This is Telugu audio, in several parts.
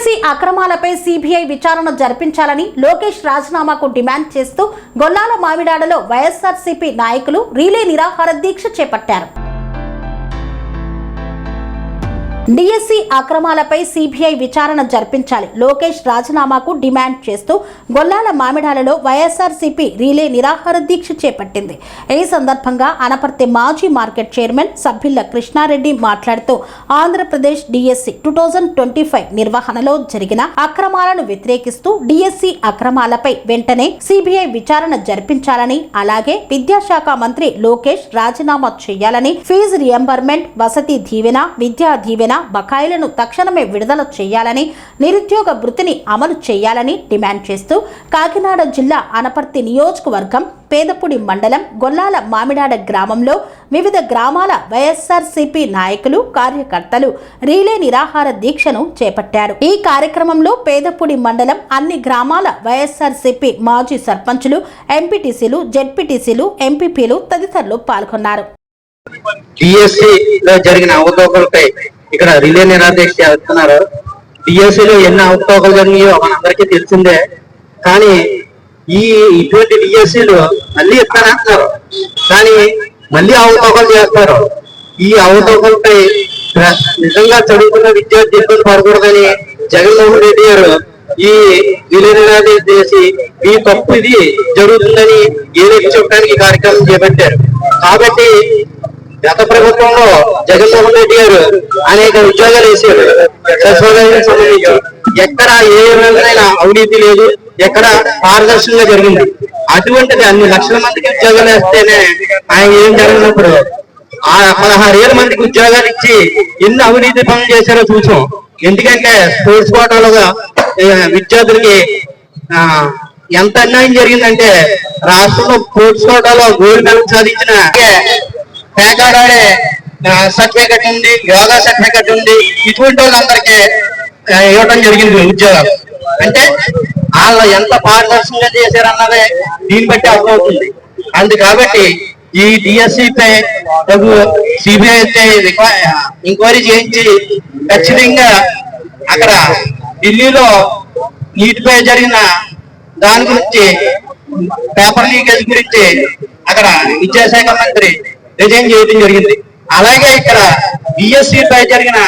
డిఎస్సి అక్రమాలపై సిబిఐ విచారణ జరిపించాలని లోకేష్ రాజీనామాకు డిమాండ్ చేస్తూ గొల్లాల మామిడాడలో వైఎస్ఆర్సీపీ నాయకులు రీలే నిరాహార దీక్ష చేపట్టారు. డిఎస్సి అక్రమాలపై సిబిఐ విచారణ జరిపించాలి, లోకేష్ రాజీనామాకు డిమాండ్ చేస్తూ గొల్లాల మామిడాలలో వైఎస్ఆర్సీపీ రీలే నిరాహార దీక్ష చేపట్టింది. ఈ సందర్భంగా అనపర్తి మాజీ మార్కెట్ చైర్మన్ సభ్యుల కృష్ణారెడ్డి మాట్లాడుతూ ఆంధ్రప్రదేశ్ డిఎస్సి 2025 నిర్వహణలో జరిగిన అక్రమాలను వ్యతిరేకిస్తూ డిఎస్సి అక్రమాలపై వెంటనే సిబిఐ విచారణ జరిపించాలని, అలాగే విద్యాశాఖ మంత్రి లోకేష్ రాజీనామా చేయాలని, ఫీజు రియంబర్మెంట్, వసతి దీవెన, విద్యా దీవెన బకాయిలను తక్షణమే విడుదల చేయాలని, నిరుద్యోగ భృతిని అమలు చేయాలని డిమాండ్ చేస్తూ కాకినాడ జిల్లా అనపర్తి నియోజకవర్గం పేదపుడి మండలం గొల్లాల మామిడాడ గ్రామంలో వివిధ గ్రామాల వైఎస్ఆర్సీపీ నాయకులు, కార్యకర్తలు రీలే నిరాహార దీక్షను చేపట్టారు. ఈ కార్యక్రమంలో పేదపుడి మండలం అన్ని గ్రామాల వైఎస్ఆర్సీపీ మాజీ సర్పంచులు, ఎంపీటీసీలు, జెడ్పీటీసీలు, ఎంపీపీలు తదితరులు పాల్గొన్నారు. డిఎస్సిలో జరిగిన అవకతవకలపై ఇక్కడ రిలే నిరాదీక్ష చేస్తున్నారు. డిఎస్సిలో ఎన్ని అవకతవకలు జరిగాయో మనందరికీ తెలిసిందే. కానీ ఇటువంటి డిఎస్సిలు మళ్ళీ ఇస్తానంటున్నారు, కానీ మళ్ళీ అవకతవకలు చేస్తారు. ఈ అవకతవకలపై నిజంగా చదువుకున్న విద్యార్థి ఇబ్బంది పడకూడదని జగన్మోహన్ రెడ్డి గారు ఈ రిలే నిరాదీక్ష చేసి ఈ తప్పు ఇది జరుగుతుందని ఏదైతే చెప్పడానికి ఈ కార్యక్రమం చేపట్టారు. కాబట్టి గత ప్రభుత్వంలో జగన్మోహన్ రెడ్డి గారు అనేక ఉద్యోగాలు వేసారు. సచివాలయానికి సంబంధించి ఎక్కడ ఏ విధమైన అవినీతి లేదు, ఎక్కడ పారదర్శకంగా జరిగింది. అటువంటిది అన్ని లక్షల మందికి ఉద్యోగాలు వేస్తేనే ఆయన ఏం జరిగినప్పుడు 16,000 మందికి ఉద్యోగాలు ఇచ్చి ఎన్ని అవినీతి పనులు చేశారో చూసాం. ఎందుకంటే స్పోర్ట్స్ కోటాలుగా విద్యార్థులకి ఎంత అన్యాయం జరిగిందంటే రాష్ట్రంలో స్పోర్ట్స్ కోటాలో గోల్డ్ మెడల్ సాధించిన పేకాడే సర్టిఫికెట్ ఉంది, యోగా సర్టిఫికెట్ ఉంది, ఇటువంటి వాళ్ళందరికీ ఇవ్వడం జరిగింది ఉద్యోగాలు. అంటే వాళ్ళు ఎంత పారదర్శకంగా చేశారన్నదే దీన్ని బట్టి అర్థమవుతుంది. కాబట్టి ఈ డిఎస్సిపై సిబిఐ ఎంక్వైరీ చేయించి ఖచ్చితంగా అక్కడ ఢిల్లీలో నీటిపై జరిగిన దాని గురించి, పేపర్ లీకేజ్ గురించి అక్కడ విద్యాశాఖ మంత్రి రిజైన్ చేయడం జరిగింది. అలాగే ఇక్కడ డిఎస్సి పై జరిగిన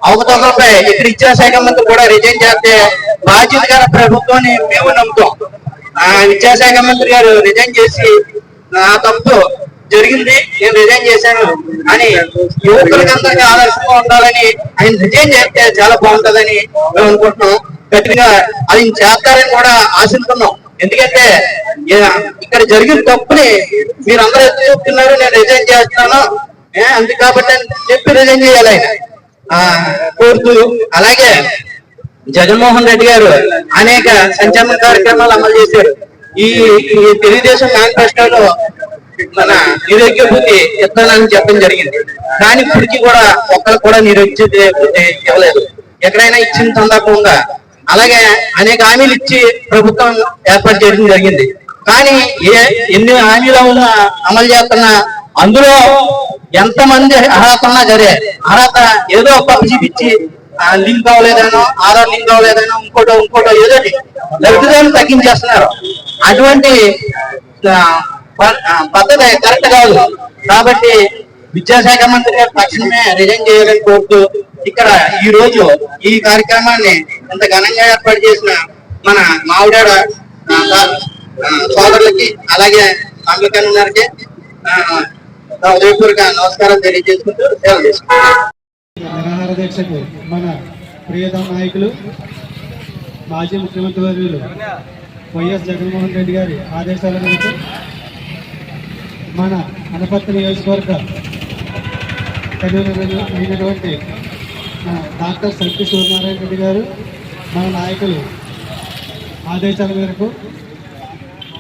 అవకతవకలపై ఇక్కడ విద్యాశాఖ మంత్రి కూడా రిజైన్ చేస్తే బాధ్యత గల ప్రభుత్వాన్ని మేము నమ్ముతాం. విద్యాశాఖ మంత్రి గారు రిజైన్ చేసి నా తప్పు జరిగింది, నేను రిజైన్ చేశాను అని యువకులకి అందరికీ ఆదర్శంగా ఉండాలని ఆయన రిజైన్ చేస్తే చాలా బాగుంటుందని మేము అనుకుంటున్నాం. గట్టిగా అది చేస్తారని కూడా ఆశిస్తున్నాం. ఎందుకంటే ఇక్కడ జరిగిన తప్పుని మీరు అందరూ ఎత్తు చెప్తున్నారు, నేను రిజైన్ చేస్తున్నాను అందుకు కాబట్టి అని చెప్పి రిజైన్ చేయాలి ఆయన కోరుతూ. అలాగే జగన్మోహన్ రెడ్డి గారు అనేక సంక్షేమ కార్యక్రమాలు అమలు చేశారు. ఈ తెలుగుదేశం మేనిఫెస్టోలో మన నిరుద్యోగ భృతి ఇస్తానని చెప్పడం జరిగింది. కానీ ఇప్పటికీ కూడా ఒక్కరు కూడా నిరుద్యోగ భృతి ఇవ్వలేదు. ఎక్కడైనా ఇచ్చిన సందర్భం ఉందా? అలాగే అనేక హామీలు ఇచ్చి ప్రభుత్వం ఏర్పాటు చేయడం జరిగింది. కానీ ఎన్ని హామీలు ఉన్నా అమలు చేస్తున్నా అందులో ఎంతమంది అర్హత ఉన్నా సరే అర్హత ఏదో చూపించి లింక్ అవ్వలేదనో, ఆధార్ లింక్ అవ్వలేదనో, ఇంకోటో ఏదో లబ్ధిదారులు తగ్గించేస్తున్నారు. అటువంటి పద్ధతి కరెక్ట్ కాదు. కాబట్టి విద్యాశాఖ మంత్రి గారు తక్షణమే రిజైన్ చేయాలని కోరుతూ ఇక్కడ ఈ రోజు ఈ కార్యక్రమాన్ని ఇంత ఘనంగా ఏర్పాటు చేసిన మన మామిడాడ సోదరులకి అలాగే అంబికన్ గారికి ఉదయపూర్వక నమస్కారం తెలియజేసుకుంటూ సేవ చేసుకుంటాం. నిరాహార దీక్షకు మన ప్రియతమ నాయకులు మాజీ ముఖ్యమంత్రి వర్యులు వైఎస్ జగన్మోహన్ రెడ్డి గారి ఆదేశాల మేరకు మన అనపర్తి నియోజకవర్గ అయినటువంటి డాక్టర్ సత్య సూర్యనారాయణ రెడ్డి గారు మన నాయకులు ఆదేశాల మేరకు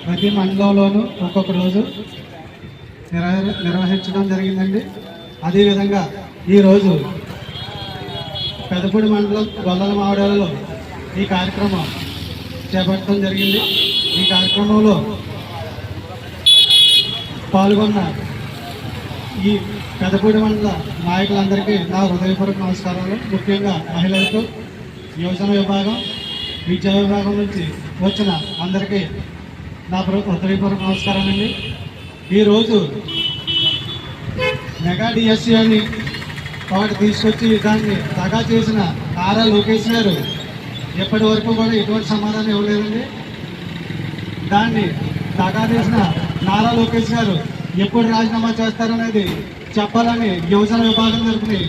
ప్రతి మండలంలోనూ ఒక్కొక్క రోజు నిర్వహించడం జరిగిందండి. అదేవిధంగా ఈరోజు పెదపూడి మండలం గొల్లాల మామిడాలలో ఈ కార్యక్రమం చేపట్టడం జరిగింది. ఈ కార్యక్రమంలో పాల్గొన్న ఈ పెదపూడి మండల నాయకులందరికీ నా హృదయపూర్వక నమస్కారాలు. ముఖ్యంగా మహిళలకు యోజన విభాగం, విద్యా విభాగం నుంచి వచ్చిన అందరికీ నా హృదయపూర్వక నమస్కారాలండి. ఈరోజు మెగా డిఎస్సి అని ఒకటి తీసుకొచ్చి దాన్ని దగా చేసిన నారా లోకేష్ గారు ఎప్పటి వరకు కూడా ఎటువంటి సమాధానం ఇవ్వలేదండి. దాన్ని దగా చేసిన నారా లోకేష్ గారు ఎప్పుడు రాజీనామా చేస్తారనేది చెప్పాలని యువజన విభాగం తరపుని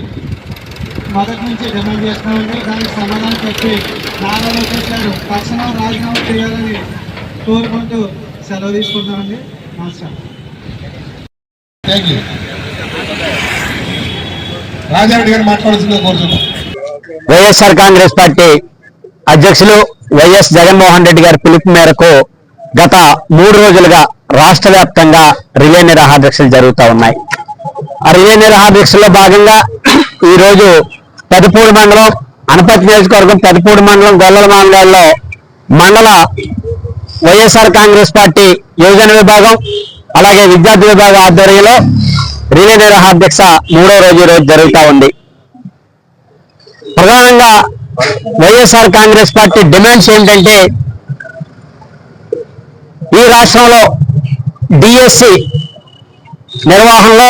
మొదటి నుంచి డిమాండ్ చేస్తున్నామండి. దానికి సమాధానం చెప్పి నారా లోకేష్ గారు తక్షణం రాజీనామా చేయాలని కోరుకుంటూ సెలవు తీసుకుంటున్నామండి. నమస్కారం. Thank you. రాజారెడ్డి గారు మాట్లాడాల్సిందిగా కోరుతున్నాం. వైఎస్ఆర్ కాంగ్రెస్ పార్టీ అధ్యక్షులు వైఎస్ జగన్మోహన్ రెడ్డి గారి పిలుపు మేరకు గత 3 రోజులుగా రాష్ట్ర వ్యాప్తంగా రిలే నిరాహారదీక్షలు జరుగుతూ ఉన్నాయి. ఆ రిలే నిరాహారదీక్షల్లో భాగంగా ఈరోజు పెదపూడి మండలం, అనపర్తి నియోజకవర్గం పెదపూడి మండలం, గొల్లల మండలాల్లో మండల వైఎస్ఆర్ కాంగ్రెస్ పార్టీ యువజన విభాగం అలాగే విద్యార్థి విభాగం ఆధ్వర్యంలో రిలే నిరాహారదీక్ష 3వ రోజు ఈరోజు జరుగుతూ ఉంది. ప్రధానంగా వైఎస్ఆర్ కాంగ్రెస్ పార్టీ డిమాండ్స్ ఏంటంటే ఈ రాష్ట్రంలో డిఎస్సి నిర్వహణలో,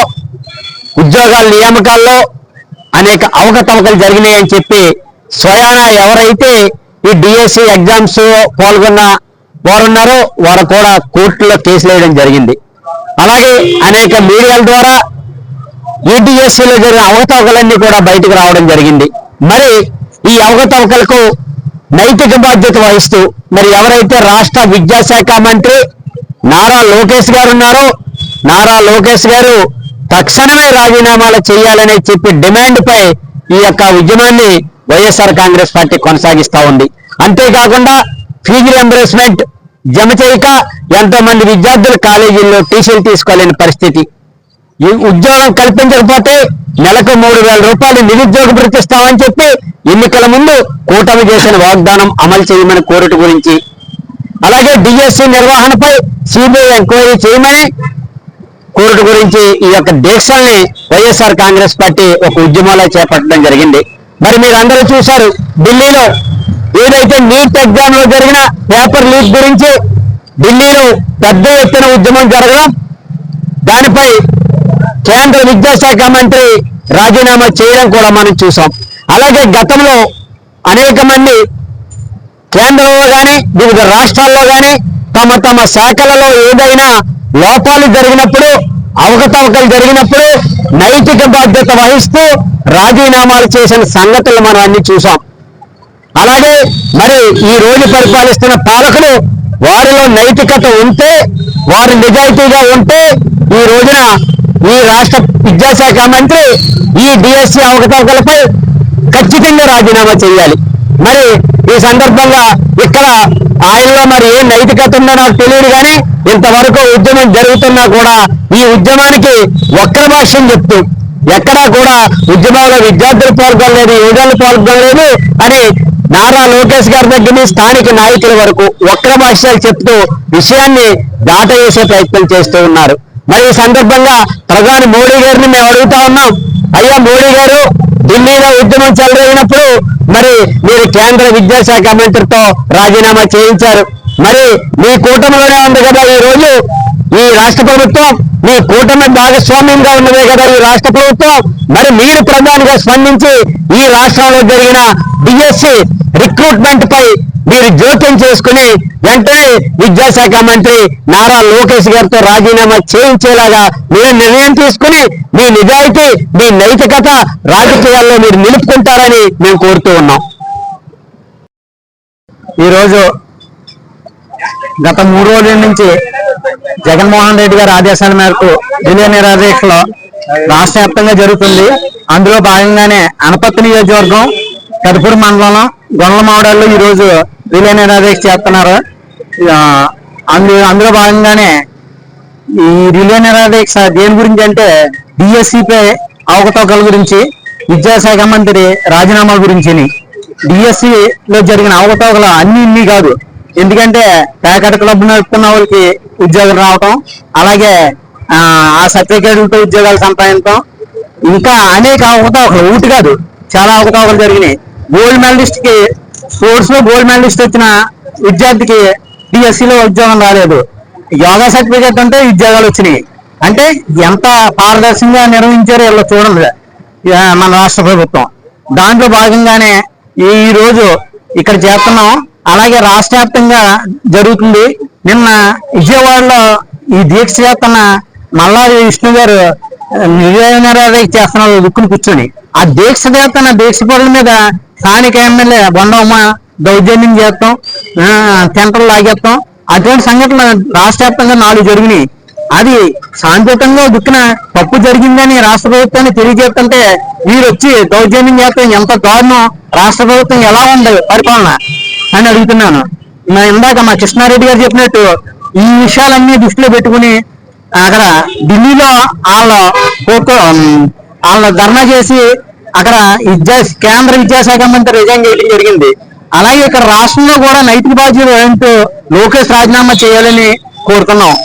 ఉద్యోగాల నియామకాల్లో అనేక అవకతవకలు జరిగినాయని చెప్పి స్వయాన ఎవరైతే ఈ డిఎస్సి ఎగ్జామ్స్ పాల్గొన్న వారున్నారో వారు కూడా కోర్టులో కేసులు వేయడం జరిగింది. అలాగే అనేక మీడియాల ద్వారా ఈ డిఎస్సిలో జరిగిన అవకతవకలన్నీ కూడా బయటకు రావడం జరిగింది. మరి ఈ అవకతవకలకు నైతిక బాధ్యత వహిస్తూ మరి ఎవరైతే రాష్ట్ర విద్యాశాఖ మంత్రి నారా లోకేష్ గారు ఉన్నారో, నారా లోకేష్ గారు తక్షణమే రాజీనామాలు చేయాలని చెప్పి డిమాండ్ పై ఈ యొక్క ఉద్యమాన్ని వైఎస్ఆర్ కాంగ్రెస్ పార్టీ కొనసాగిస్తా ఉంది. అంతేకాకుండా ఫీజు రియంబర్స్మెంట్ జమ చేయక ఎంతో మంది విద్యార్థులు కాలేజీల్లో టీసీలు తీసుకోలేని పరిస్థితి. ఈ ఉద్యోగం కల్పించకపోతే నెలకు 3,000 రూపాయలు నిరుద్యోగ భృతి ఇస్తామని చెప్పి ఎన్నికల ముందు కూటమి చేసిన వాగ్దానం అమలు చేయమని కోరట గురించి, అలాగే డిఎస్సి నిర్వహణపై సిబిఐ ఎంక్వైరీ చేయమని కోరట గురించి ఈ యొక్క దీక్షల్ని వైఎస్ఆర్ కాంగ్రెస్ పార్టీ ఒక ఉద్యమంలో చేపట్టడం జరిగింది. మరి మీరు అందరూ చూశారు, ఢిల్లీలో ఏదైతే నీట్ ఎగ్జామ్ లో జరిగిన పేపర్ లీక్ గురించి ఢిల్లీలో పెద్ద ఎత్తున ఉద్యమం జరగడం, దానిపై కేంద్ర విద్యాశాఖ మంత్రి రాజీనామా చేయడం కూడా మనం చూసాం. అలాగే గతంలో అనేక మంది కేంద్రంలో కానీ వివిధ రాష్ట్రాల్లో కానీ తమ తమ శాఖలలో ఏదైనా లోపాలు జరిగినప్పుడు, అవకతవకలు జరిగినప్పుడు నైతిక బాధ్యత వహిస్తూ రాజీనామాలు చేసిన సంగతులు మనం అన్ని చూసాం. అలాగే మరి ఈ రోజు పరిపాలిస్తున్న పాలకులు వారిలో నైతికత ఉంటే, వారు నిజాయితీగా ఉంటే ఈ రోజున ఈ రాష్ట్ర విద్యాశాఖ మంత్రి ఈ డిఎస్సి అవకతవకలపై ఖచ్చితంగా రాజీనామా చేయాలి. మరి ఈ సందర్భంగా ఇక్కడ ఆయనలో మరి ఏ నైతికత ఉందో నాకు తెలియదు, కానీ ఇంతవరకు ఉద్యమం జరుగుతున్నా కూడా ఈ ఉద్యమానికి వక్ర భాష్యం చెప్తూ ఎక్కడా కూడా ఉద్యమంలో విద్యార్థులు పాల్గొనలేదు, యువజనులు పాల్గొనలేదు అని నారా లోకేష్ గారి దగ్గర స్థానిక నాయకుల వరకు వక్ర భాష్యాలు చెప్తూ విషయాన్ని దాటవేసే ప్రయత్నం చేస్తూ ఉన్నారు. మరి ఈ సందర్భంగా ప్రధాని మోడీ గారిని మేము అడుగుతా ఉన్నాం, అయ్యా మోడీ గారు, ఢిల్లీలో ఉద్యమం చెలరేగినప్పుడు మరి మీరు కేంద్ర విద్యాశాఖ మంత్రితో రాజీనామా చేయించారు. మరి మీ కూటమిలోనే ఉంది కదా ఈ రోజు ఈ రాష్ట్ర ప్రభుత్వం, మీ కూటమి భాగస్వామ్యంగా ఉన్నదే కదా ఈ రాష్ట్ర ప్రభుత్వం. మరి మీరు ప్రధానిగా స్పందించి ఈ రాష్ట్రంలో జరిగిన డిఎస్సి రిక్రూట్మెంట్ పై మీరు జోక్యం చేసుకుని వెంటనే విద్యాశాఖ మంత్రి నారా లోకేష్ గారితో రాజీనామా చేయించేలాగా మీరు నిర్ణయం తీసుకుని మీ నిజాయితీ, మీ నైతికత రాజకీయాల్లో మీరు నిలుపుకుంటారని మేము కోరుతూ ఉన్నాం. ఈరోజు గత 3 రోజుల నుంచి జగన్మోహన్ రెడ్డి గారి ఆదేశాల మేరకు రిలే నిరాదీక్షలో రాష్ట్ర వ్యాప్తంగా జరుగుతుంది. అందులో భాగంగానే అనపర్తి నియోజకవర్గం, పెదపూడి మండలం, గొల్లల మామిడాల్లో ఈరోజు రిలే నిరాదీక్ష చేస్తున్నారు. అందులో భాగంగానే ఈ రిలే నిరాదీక్ష దేని గురించి అంటే డిఎస్సిపై అవకతవకల గురించి, విద్యాశాఖ మంత్రి రాజీనామా గురించి. డిఎస్సిలో జరిగిన అవకతవకలు అన్ని కాదు, ఎందుకంటే ప్యాకెట్ క్లబ్ నడుపుతున్న వాళ్ళకి ఉద్యోగాలు రావటం, అలాగే ఆ సర్టిఫికేట్లతో ఉద్యోగాలు సంపాదించడం, ఇంకా అనేక అవకతవకలు, ఒకటి కాదు చాలా అవకతవకలు జరిగినాయి. గోల్డ్ మెడలిస్ట్ కి స్పోర్ట్స్ లో గోల్డ్ మెడలిస్ట్ వచ్చిన విద్యార్థికి డిఎస్సిలో ఉద్యోగం రాలేదు. యోగా సర్టిఫికేట్ అంటే ఉద్యోగాలు వచ్చినాయి. అంటే ఎంత పారదర్శకంగా నిర్వహించారో వీళ్ళు చూడండి మన రాష్ట్ర ప్రభుత్వం. దాంట్లో భాగంగానే ఈ రోజు ఇక్కడ చేస్తున్నాం. అలాగే రాష్ట్ర వ్యాప్తంగా జరుగుతుంది. నిన్న విజయవాడలో ఈ దీక్ష చేస్తున్న మల్లాది విష్ణు గారు నిరాదీక్ష చేస్తున్నారు దుక్కుని కూర్చొని. ఆ దీక్ష చేస్తున్న దీక్ష పరుల మీద స్థానిక ఎమ్మెల్యే బొండమ్మ దౌర్జన్యం చేస్తాం, సెంటర్లు లాగేస్తాం. అటువంటి సంఘటనలు రాష్ట్ర వ్యాప్తంగా 4 జరిగినాయి. అది శాంతియుతంగా దుక్కున తప్పు జరిగిందని రాష్ట్ర ప్రభుత్వాన్ని తెలియజేస్తుంటే వీరు వచ్చి దౌర్జన్యం చేస్తాం. ఎంత దారుణం! రాష్ట్ర ప్రభుత్వం ఎలా ఉంది పరిపాలన అని అడుగుతున్నాను. ఇందాక మా కృష్ణారెడ్డి గారు చెప్పినట్టు ఈ విషయాలన్నీ దృష్టిలో పెట్టుకుని అక్కడ ఢిల్లీలో వాళ్ళ ధర్నా చేసి అక్కడ కేంద్ర విద్యాశాఖ మంత్రి రిజైన్ చేయడం జరిగింది. అలాగే ఇక్కడ రాష్ట్రంలో కూడా నైతిక బాధ్యత వహిస్తూ లోకేష్ రాజీనామా చేయాలని కోరుతున్నాం.